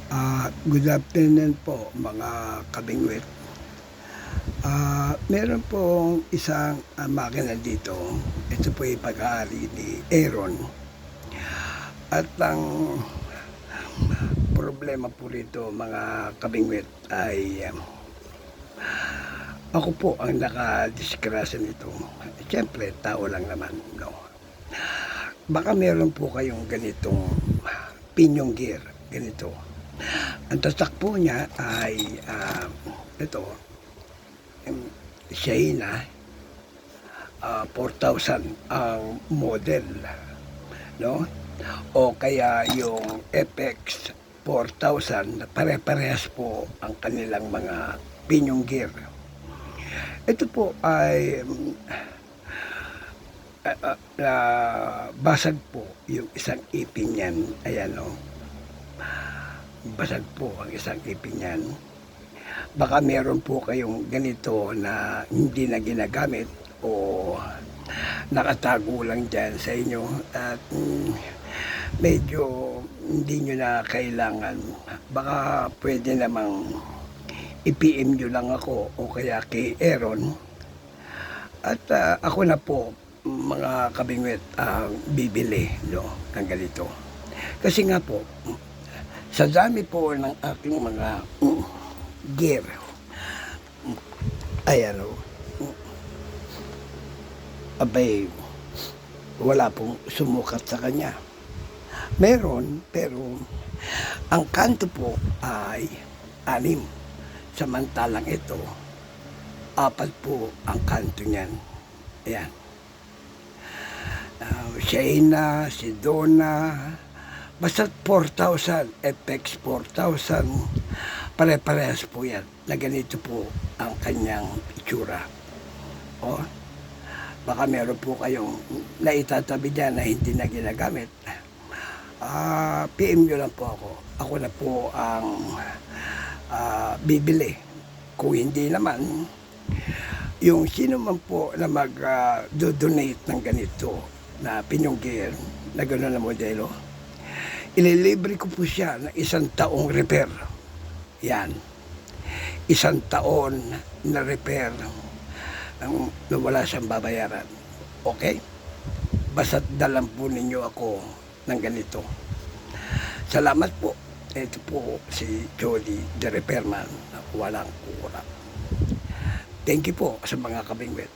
Good afternoon po mga kabingwit. Meron pong isang makina dito. Ito po ay pag-aari ni Aaron. At ang problema po rito mga kabingwit ay ako po ang nakadisgrasya nito. Siyempre, tao lang naman, no? Baka meron po kayong ganitong pinyong gear, ganito. Ang tatak po niya ay ito, China, 4,000 ang model, no? O kaya yung FX 4,000, pare-parehas po ang kanilang mga pinyong gear. Ito po ay basag po yung isang ipin niyan. Ayan, no? Basag po ang isang ipin niyan. Baka meron po kayong ganito na hindi na ginagamit o nakatago lang dyan sa inyo at medyo hindi nyo na kailangan. Baka pwede namang i-PM nyo lang ako o kaya kay Aaron at ako na po mga kabingwit ang bibili, no, ng ganito. Kasi nga po, sa dami po ng aking mga gear, ayan o, abay, wala pong sumukat sa kanya. Meron, pero ang kanto po ay 6. Samantalang ito, 4 po ang kanto niyan. Ayan. Shayna, Sedona, basta 4,000, FX 4,000, pare-parehas po yan, na ganito po ang kanyang itsura. O, baka meron po kayong naitatabi dyan na hindi na ginagamit. PM nyo lang po ako. Ako na po ang bibili. Kung hindi naman, yung sino man po na mag-donate ng ganito na pinyong gear, na gano'n na modelo, ililibre ko po siya ng 1 taong repair. Yan. 1 taon na repair na wala siyang babayaran. Okay? Basta't dalan po ninyo ako ng ganito. Salamat po. Ito po si Jody, the repairman. Walang kukurang. Thank you po sa mga kabingwit.